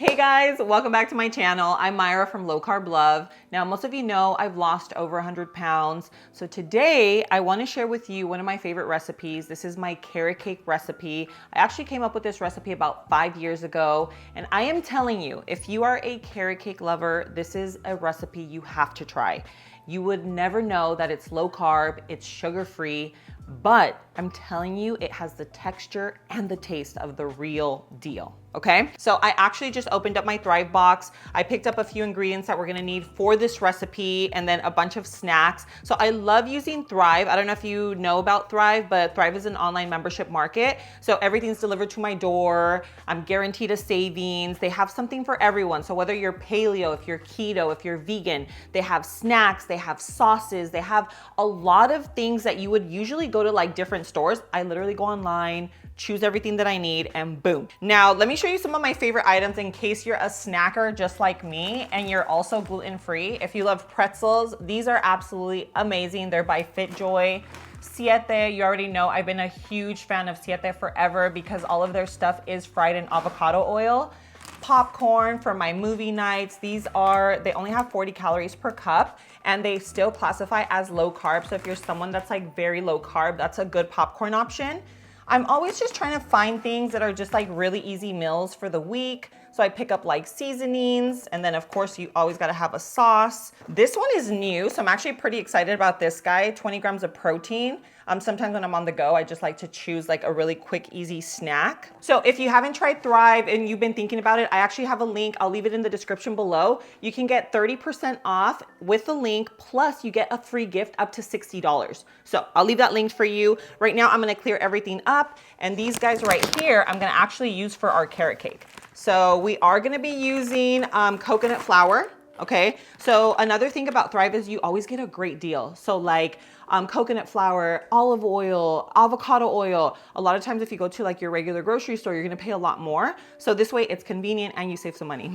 Hey guys, welcome back to my channel. I'm Myra from Low Carb Love. Now, most of you know I've lost over 100 pounds. So today I want to share with you one of my favorite recipes. This is my carrot cake recipe. I actually came up with this recipe about 5 years ago. And I am telling you, if you are a carrot cake lover, this is a recipe you have to try. You would never know that it's low carb, it's sugar-free, but I'm telling you, it has the texture and the taste of the real deal, okay? So I actually just opened up my Thrive box. I picked up a few ingredients that we're gonna need for this recipe and then a bunch of snacks. So I love using Thrive. I don't know if you know about Thrive, but Thrive is an online membership market. So everything's delivered to my door. I'm guaranteed a savings. They have something for everyone. So whether you're paleo, if you're keto, if you're vegan, they have snacks, they have sauces, they have a lot of things that you would usually go to like different stores. I literally go online, choose everything that I need, and boom. Now, let me show you some of my favorite items in case you're a snacker just like me and you're also gluten-free. If you love pretzels, these are absolutely amazing. They're by FitJoy. Siete, you already know I've been a huge fan of Siete forever because all of their stuff is fried in avocado oil. Popcorn for my movie nights. They only have 40 calories per cup and they still classify as low carb. So if you're someone that's like very low carb, that's a good popcorn option. I'm always just trying to find things that are just like really easy meals for the week. So I pick up like seasonings, and then of course you always gotta have a sauce. This one is new, so I'm actually pretty excited about this guy, 20 grams of protein. Sometimes when I'm on the go, I just like to choose like a really quick, easy snack. So if you haven't tried Thrive and you've been thinking about it, I actually have a link. I'll leave it in the description below. You can get 30% off with the link, plus you get a free gift up to $60. So I'll leave that link for you. Right now, I'm gonna clear everything up, and these guys right here, I'm gonna actually use for our carrot cake. So we are gonna be using coconut flour. Okay, so another thing about Thrive is you always get a great deal. So like coconut flour, olive oil, avocado oil. A lot of times if you go to like your regular grocery store, you're gonna pay a lot more. So this way it's convenient and you save some money.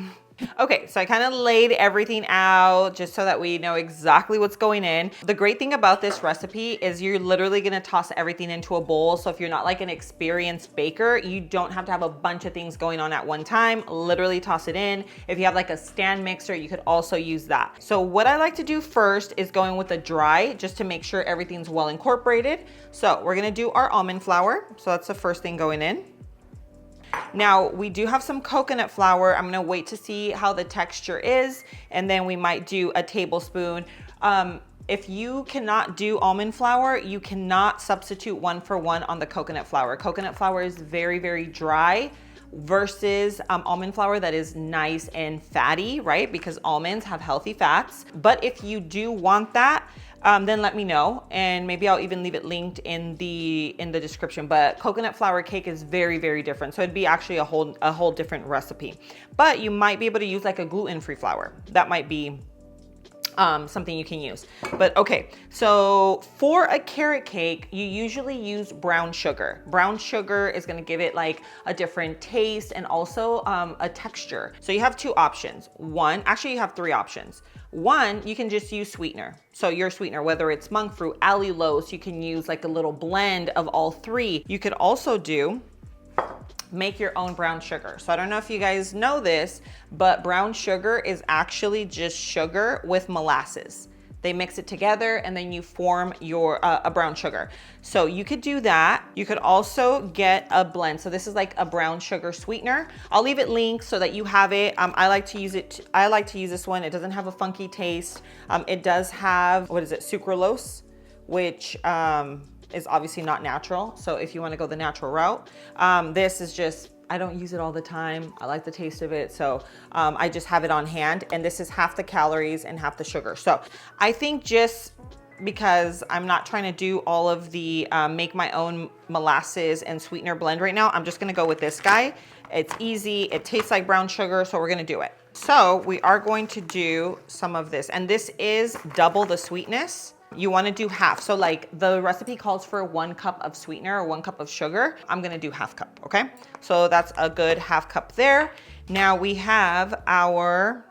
Okay, so I kind of laid everything out just so that we know exactly what's going in. The great thing about this recipe is you're literally gonna toss everything into a bowl. So if you're not like an experienced baker, you don't have to have a bunch of things going on at one time. Literally toss it in. If you have like a stand mixer, you could also use that. So what I like to do first is going with the dry, just to make sure everything's well incorporated. So we're gonna do our almond flour. So that's the first thing going in. Now we do have some coconut flour. I'm gonna wait to see how the texture is, and then we might do a tablespoon. If you cannot do almond flour, you cannot substitute 1-for-1 on the coconut flour. Coconut flour is very, very dry versus almond flour that is nice and fatty, right? Because almonds have healthy fats. But if you do want that, then let me know, and maybe I'll even leave it linked in the description. But coconut flour cake is very, very different. So it'd be actually a whole different recipe. But you might be able to use like a gluten-free flour. That might be something you can use. But okay, so for a carrot cake, you usually use brown sugar. Brown sugar is gonna give it like a different taste and also a texture. So you have two options. Actually you have three options. One, you can just use sweetener. So your sweetener, whether it's monk fruit, allulose, you can use like a little blend of all three. You could also make your own brown sugar. So I don't know if you guys know this, but brown sugar is actually just sugar with molasses. They mix it together and then you form your a brown sugar. So you could do that. You could also get a blend. So this is like a brown sugar sweetener. I'll leave it linked so that you have it. I like to use it. I like to use this one. It doesn't have a funky taste. It does have, what is it, sucralose, which is obviously not natural. So if you want to go the natural route, this is just, I don't use it all the time. I like the taste of it. So I just have it on hand, and this is half the calories and half the sugar. So I think just because I'm not trying to do all of the make my own molasses and sweetener blend right now, I'm just gonna go with this guy. It's easy, it tastes like brown sugar, so we're gonna do it. So we are going to do some of this, and this is double the sweetness. You want to do half. So like the recipe calls for 1 cup of sweetener or 1 cup of sugar. I'm going to do half cup. Okay. So that's a good half cup there. Now we have our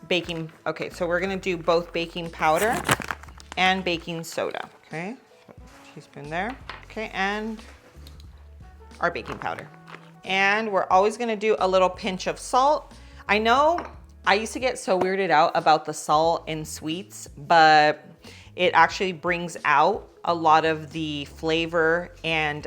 baking. Okay. So we're going to do both baking powder and baking soda. Okay. Teaspoon there. Okay. And our baking powder. And we're always going to do a little pinch of salt. I know I used to get so weirded out about the salt in sweets, but it actually brings out a lot of the flavor, and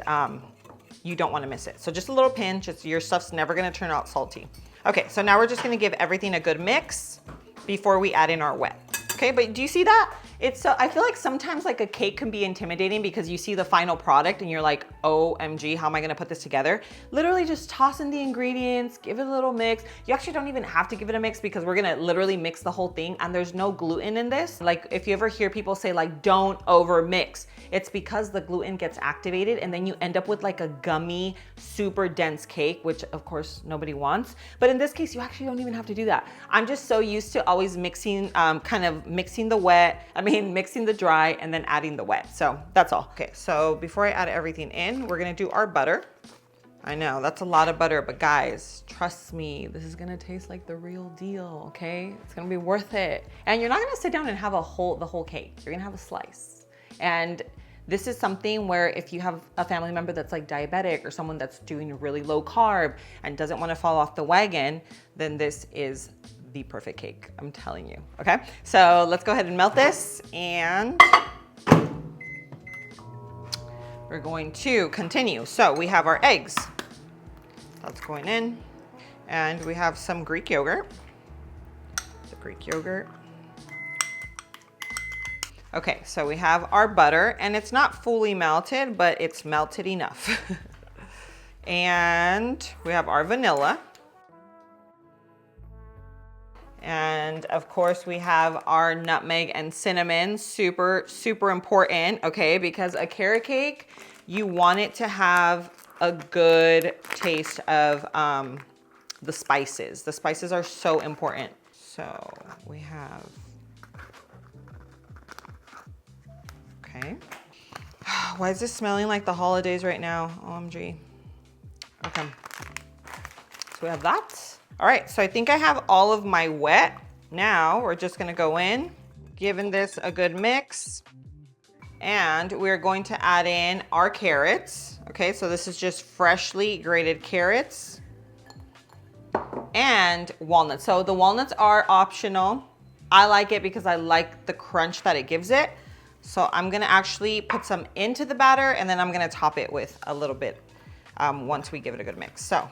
you don't want to miss it. So just a little pinch, your stuff's never going to turn out salty. Okay, so now we're just going to give everything a good mix before we add in our wet. Okay, but do you see that? It's so, I feel like sometimes like a cake can be intimidating because you see the final product and you're like, OMG, how am I gonna put this together? Literally just toss in the ingredients, give it a little mix. You actually don't even have to give it a mix because we're gonna literally mix the whole thing, and there's no gluten in this. Like if you ever hear people say like, don't over mix, it's because the gluten gets activated and then you end up with like a gummy, super dense cake, which of course nobody wants. But in this case, you actually don't even have to do that. I'm just so used to always mixing, kind of mixing the wet, mixing the dry and then adding the wet. So that's all. Okay, so before I add everything in, we're gonna do our butter. I know that's a lot of butter, but guys, trust me, this is gonna taste like the real deal, okay? It's gonna be worth it. And you're not gonna sit down and have the whole cake. You're gonna have a slice. And this is something where if you have a family member that's like diabetic or someone that's doing really low carb and doesn't wanna fall off the wagon, then this is the perfect cake, I'm telling you, okay? So let's go ahead and melt this, and we're going to continue. So we have our eggs, that's going in, and we have some Greek yogurt. The Greek yogurt. Okay, so we have our butter, and it's not fully melted, but it's melted enough. And we have our vanilla. And of course we have our nutmeg and cinnamon, super, super important, okay? Because a carrot cake, you want it to have a good taste of the spices. The spices are so important. So we have, okay. Why is this smelling like the holidays right now? OMG. Okay, so we have that. All right, so I think I have all of my wet. Now we're just gonna go in, giving this a good mix, and we're going to add in our carrots. Okay, so this is just freshly grated carrots and walnuts. So the walnuts are optional. I like it because I like the crunch that it gives it. So I'm gonna actually put some into the batter, and then I'm gonna top it with a little bit once we give it a good mix. So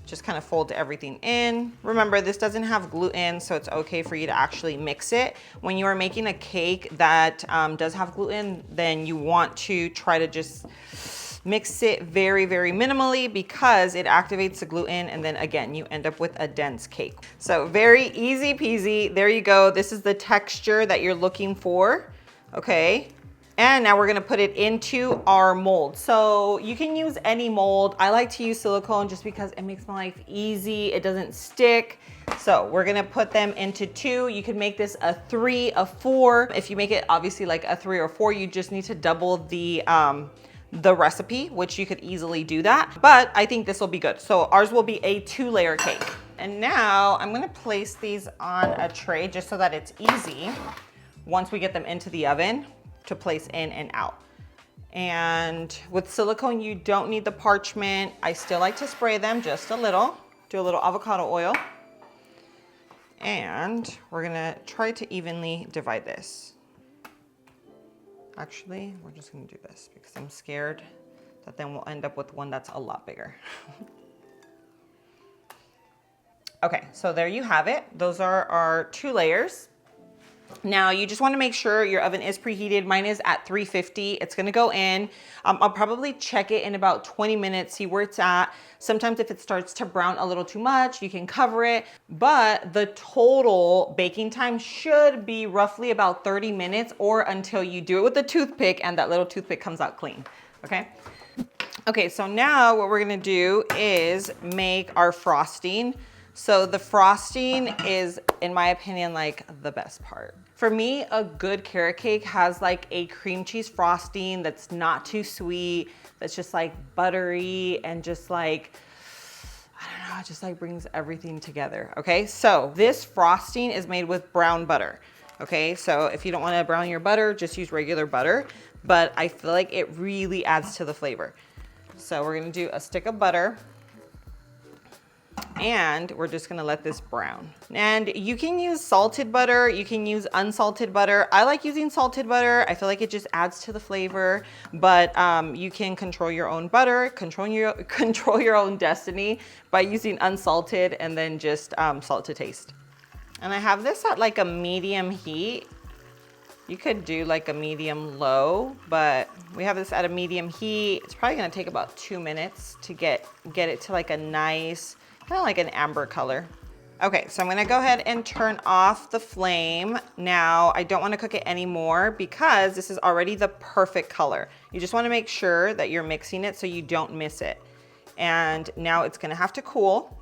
just kind of fold everything in. Remember, this doesn't have gluten, so it's okay for you to actually mix it. When you are making a cake that does have gluten, then you want to try to just mix it very, very minimally because it activates the gluten, and then again, you end up with a dense cake. So very easy peasy. There you go. This is the texture that you're looking for, okay? And now we're gonna put it into our mold. So you can use any mold. I like to use silicone just because it makes my life easy. It doesn't stick. So we're gonna put them into 2. You can make this a 3, a 4. If you make it obviously like a 3 or 4, you just need to double the recipe, which you could easily do that. But I think this will be good. So ours will be a 2-layer cake. And now I'm gonna place these on a tray just so that it's easy once we get them into the oven to place in and out. And with silicone, you don't need the parchment. I still like to spray them just a little, do a little avocado oil. And we're gonna try to evenly divide this. Actually, we're just gonna do this because I'm scared that then we'll end up with one that's a lot bigger. Okay, so there you have it. Those are our 2 layers. Now you just want to make sure your oven is preheated. Mine is at 350. It's going to go in. I'll probably check it in about 20 minutes, see where it's at. Sometimes if it starts to brown a little too much, you can cover it. But the total baking time should be roughly about 30 minutes or until you do it with a toothpick and that little toothpick comes out clean. Okay. Okay, so now what we're going to do is make our frosting. So the frosting is, in my opinion, like the best part. For me, a good carrot cake has like a cream cheese frosting that's not too sweet, that's just like buttery and just like, I don't know, it just like brings everything together, okay? So this frosting is made with brown butter, okay? So if you don't wanna brown your butter, just use regular butter, but I feel like it really adds to the flavor. So we're gonna do a stick of butter. And we're just gonna let this brown. And you can use salted butter, you can use unsalted butter. I like using salted butter. I feel like it just adds to the flavor, but you can control your own butter, control your own destiny by using unsalted and then just salt to taste. And I have this at like a medium heat. You could do like a medium low, but we have this at a medium heat. It's probably gonna take about 2 minutes to get it to like a nice, kind of like an amber color. Okay, so I'm gonna go ahead and turn off the flame. Now, I don't wanna cook it anymore because this is already the perfect color. You just wanna make sure that you're mixing it so you don't miss it. And now it's gonna have to cool.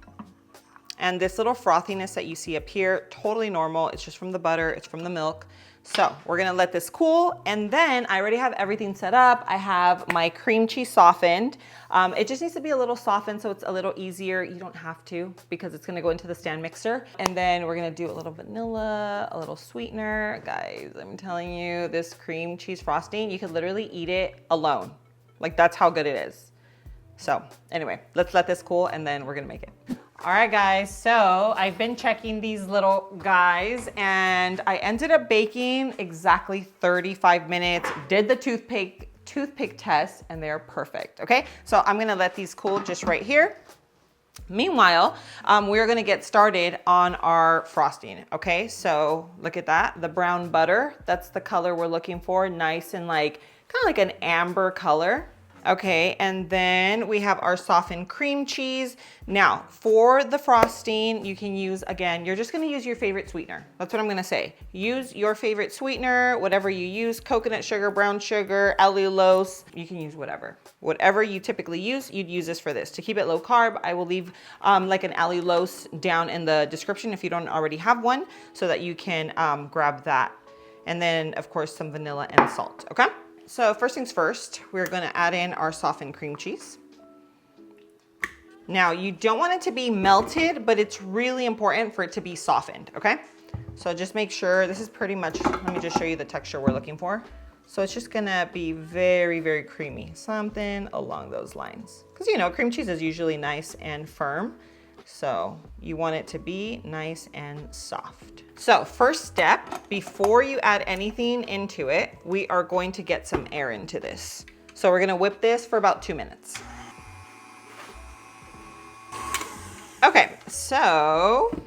And this little frothiness that you see up here, totally normal. It's just from the butter, it's from the milk. So we're gonna let this cool, and then I already have everything set up. I have my cream cheese softened. It just needs to be a little softened so it's a little easier. You don't have to because it's gonna go into the stand mixer. And then we're gonna do a little vanilla, a little sweetener. Guys, I'm telling you, this cream cheese frosting, you could literally eat it alone. Like that's how good it is. So anyway, let's let this cool and then we're gonna make it. All right, guys, so I've been checking these little guys and I ended up baking exactly 35 minutes, did the toothpick test, and they're perfect, okay? So I'm gonna let these cool just right here. Meanwhile, we're gonna get started on our frosting, okay? So look at that, the brown butter, that's the color we're looking for, nice and like, kind of like an amber color. Okay, and then we have our softened cream cheese. Now, for the frosting, you can use, again, you're just gonna use your favorite sweetener. That's what I'm gonna say. Use your favorite sweetener, whatever you use, coconut sugar, brown sugar, allulose, you can use whatever. Whatever you typically use, you'd use this for this. To keep it low carb, I will leave like an allulose down in the description if you don't already have one, so that you can grab that. And then, of course, some vanilla and salt, okay? So first things first, we're gonna add in our softened cream cheese. Now, you don't want it to be melted, but it's really important for it to be softened, okay? So just make sure, this is pretty much, let me just show you the texture we're looking for. So it's just gonna be very, very creamy, something along those lines. Because you know, cream cheese is usually nice and firm. So you want it to be nice and soft. So first step, before you add anything into it, we are going to get some air into this. So we're gonna whip this for about 2 minutes. Okay, so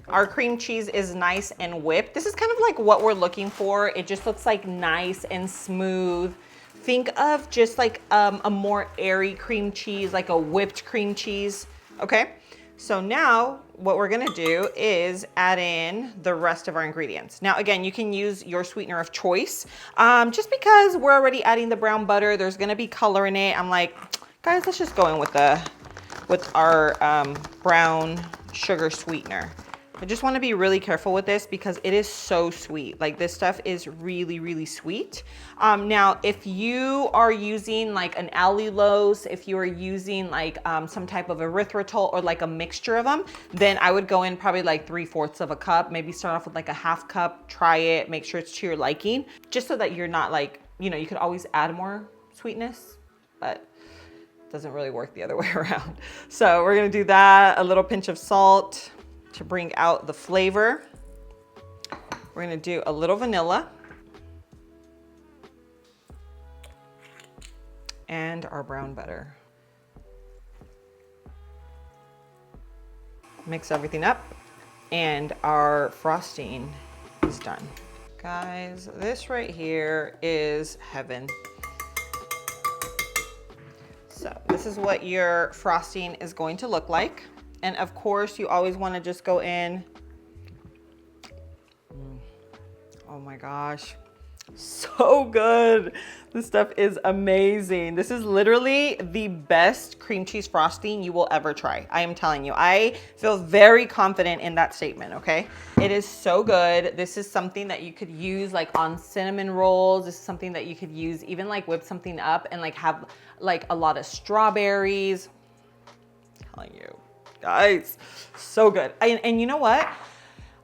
our cream cheese is nice and whipped. This is kind of like what we're looking for. It just looks like nice and smooth. Think of just like a more airy cream cheese, like a whipped cream cheese, okay? So now what we're gonna do is add in the rest of our ingredients. Now again, you can use your sweetener of choice. Just because we're already adding the brown butter, there's gonna be color in it. I'm like, guys, let's just go in with our brown sugar sweetener. I just want to be really careful with this because it is so sweet. Like this stuff is really, really sweet. Now, if you are using like an allulose, if you are using like some type of erythritol or like a mixture of them, then I would go in probably like 3/4 of a cup. Maybe start off with like a 1/2 cup, try it, make sure it's to your liking, just so that you're not like, you know, you could always add more sweetness, but it doesn't really work the other way around. So we're gonna do that, a little pinch of salt to bring out the flavor. We're gonna do a little vanilla and our brown butter. Mix everything up and our frosting is done. Guys, this right here is heaven. So this is what your frosting is going to look like. And of course, you always want to just go in. Oh my gosh, so good. This stuff is amazing. This is literally the best cream cheese frosting you will ever try. I am telling you, I feel very confident in that statement, okay? It is so good. This is something that you could use like on cinnamon rolls. This is something that you could use, even like whip something up and like have like a lot of strawberries. I'm telling you. Guys, so good. And you know what?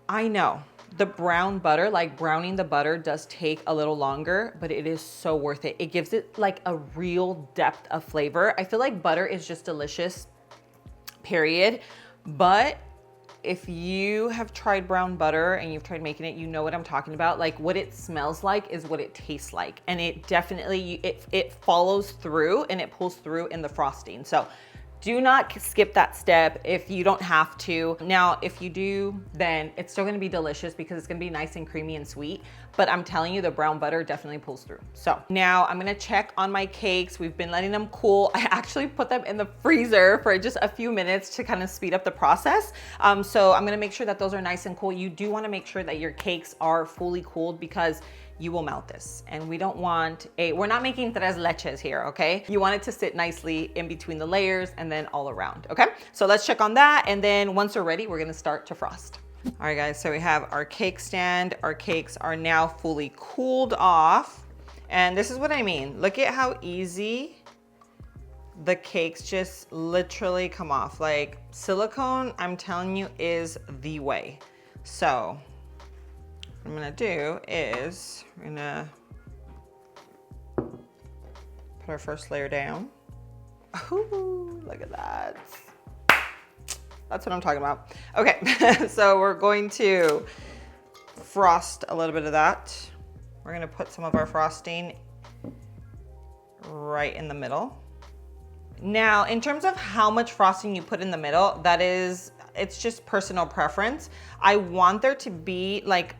I know the brown butter, like browning the butter does take a little longer, but it is so worth it. It gives it like a real depth of flavor. I feel like butter is just delicious, period. But if you have tried brown butter and you've tried making it, you know what I'm talking about. Like what it smells like is what it tastes like. And it definitely, it follows through and it pulls through in the frosting. So do not skip that step if you don't have to. Now, if you do, then it's still gonna be delicious because it's gonna be nice and creamy and sweet. But I'm telling you, the brown butter definitely pulls through. So now I'm gonna check on my cakes. We've been letting them cool. I actually put them in the freezer for just a few minutes to kind of speed up the process. So I'm gonna make sure that those are nice and cool. You do wanna make sure that your cakes are fully cooled because you will melt this. And we don't want we're not making tres leches here, okay? You want it to sit nicely in between the layers and then all around, okay? So let's check on that. And then once we're ready, we're gonna start to frost. All right guys, so we have our cake stand. Our cakes are now fully cooled off. And this is what I mean. Look at how easy the cakes just literally come off. Like silicone, I'm telling you, is the way. So what I'm gonna do is we're gonna put our first layer down. Ooh, look at that. That's what I'm talking about. Okay, so we're going to frost a little bit of that. We're gonna put some of our frosting right in the middle. Now, in terms of how much frosting you put in the middle, it's just personal preference. I want there to be like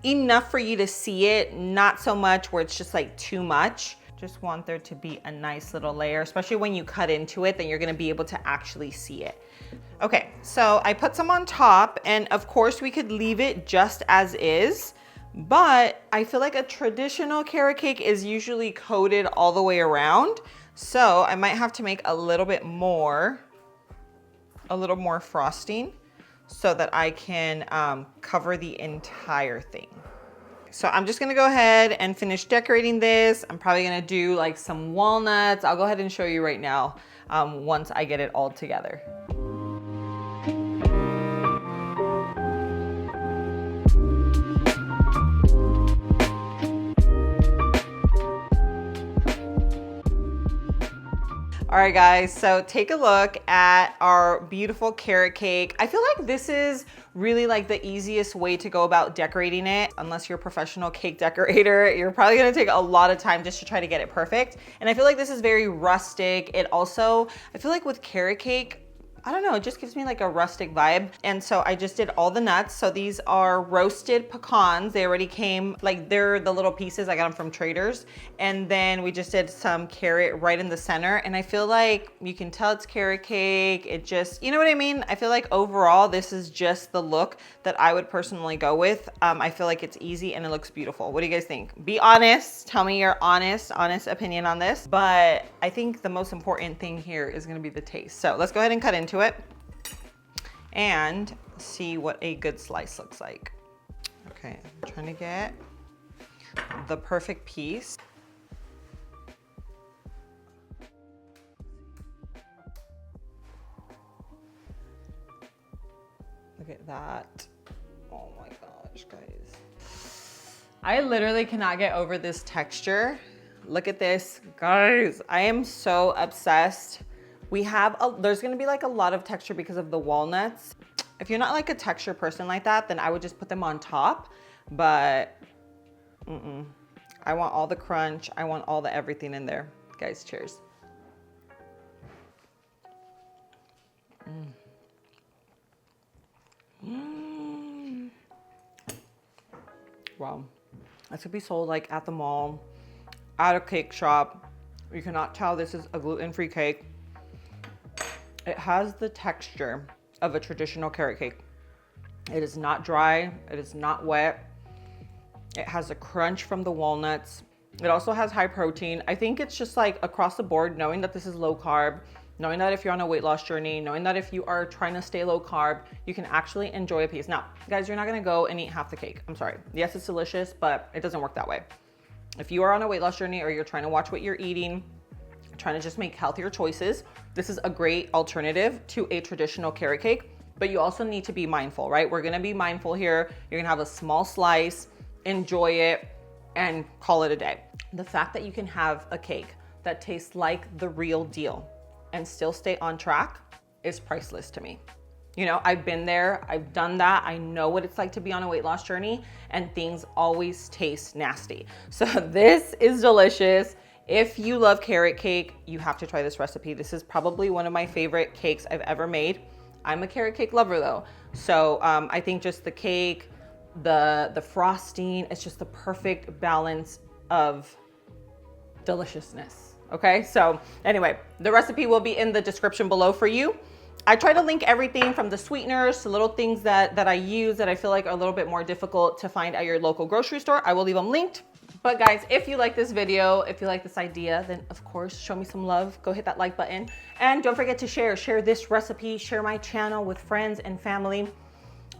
enough for you to see it, not so much where it's just like too much. Just want there to be a nice little layer, especially when you cut into it, then you're gonna be able to actually see it. Okay, so I put some on top, and of course we could leave it just as is, but I feel like a traditional carrot cake is usually coated all the way around. So I might have to make a little more frosting so that I can cover the entire thing. So I'm just gonna go ahead and finish decorating this. I'm probably gonna do like some walnuts. I'll go ahead and show you right now once I get it all together. All right guys, so take a look at our beautiful carrot cake. I feel like this is really like the easiest way to go about decorating it. Unless you're a professional cake decorator, you're probably gonna take a lot of time just to try to get it perfect. And I feel like this is very rustic. It also, I feel like with carrot cake, I don't know, it just gives me like a rustic vibe. And so I just did all the nuts. So these are roasted pecans. They already came, like they're the little pieces. I got them from Traders. And then we just did some carrot right in the center. And I feel like you can tell it's carrot cake. It just, you know what I mean? I feel like overall, this is just the look that I would personally go with. I feel like it's easy and it looks beautiful. What do you guys think? Be honest. Tell me your honest opinion on this. But I think the most important thing here is gonna be the taste. So let's go ahead and cut into it and see what a good slice looks like. Okay, I'm trying to get the perfect piece. Look at that. Oh my gosh, guys. I literally cannot get over this texture. Look at this, guys. I am so obsessed. We have, there's gonna be like a lot of texture because of the walnuts. If you're not like a texture person like that, then I would just put them on top, but I want all the crunch. I want all the everything in there. Guys, cheers. Wow. This could be sold like at the mall, at a cake shop. You cannot tell this is a gluten-free cake. It has the texture of a traditional carrot cake. It is not dry, it is not wet. It has a crunch from the walnuts. It also has high protein. I think it's just like across the board, knowing that this is low carb, knowing that if you're on a weight loss journey, knowing that if you are trying to stay low carb, you can actually enjoy a piece. Now, guys, you're not gonna go and eat half the cake. I'm sorry. Yes, it's delicious, but it doesn't work that way. If you are on a weight loss journey or you're trying to watch what you're eating, trying to just make healthier choices, this is a great alternative to a traditional carrot cake, but you also need to be mindful, right? We're gonna be mindful here. You're gonna have a small slice, enjoy it, and call it a day. The fact that you can have a cake that tastes like the real deal and still stay on track is priceless to me. You know, I've been there, I've done that. I know what it's like to be on a weight loss journey, and things always taste nasty. So this is delicious. If you love carrot cake, you have to try this recipe. This is probably one of my favorite cakes I've ever made. I'm a carrot cake lover though. So I think just the cake, the frosting, it's just the perfect balance of deliciousness. Okay, so anyway, the recipe will be in the description below for you. I try to link everything from the sweeteners to little things that I use that I feel like are a little bit more difficult to find at your local grocery store. I will leave them linked. But guys, if you like this video, if you like this idea, then of course, show me some love. Go hit that like button. And don't forget to share this recipe, share my channel with friends and family,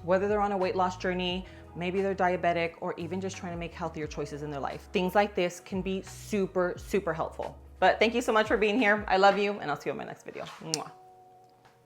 whether they're on a weight loss journey, maybe they're diabetic, or even just trying to make healthier choices in their life. Things like this can be super, super helpful. But thank you so much for being here. I love you, and I'll see you in my next video. Mwah.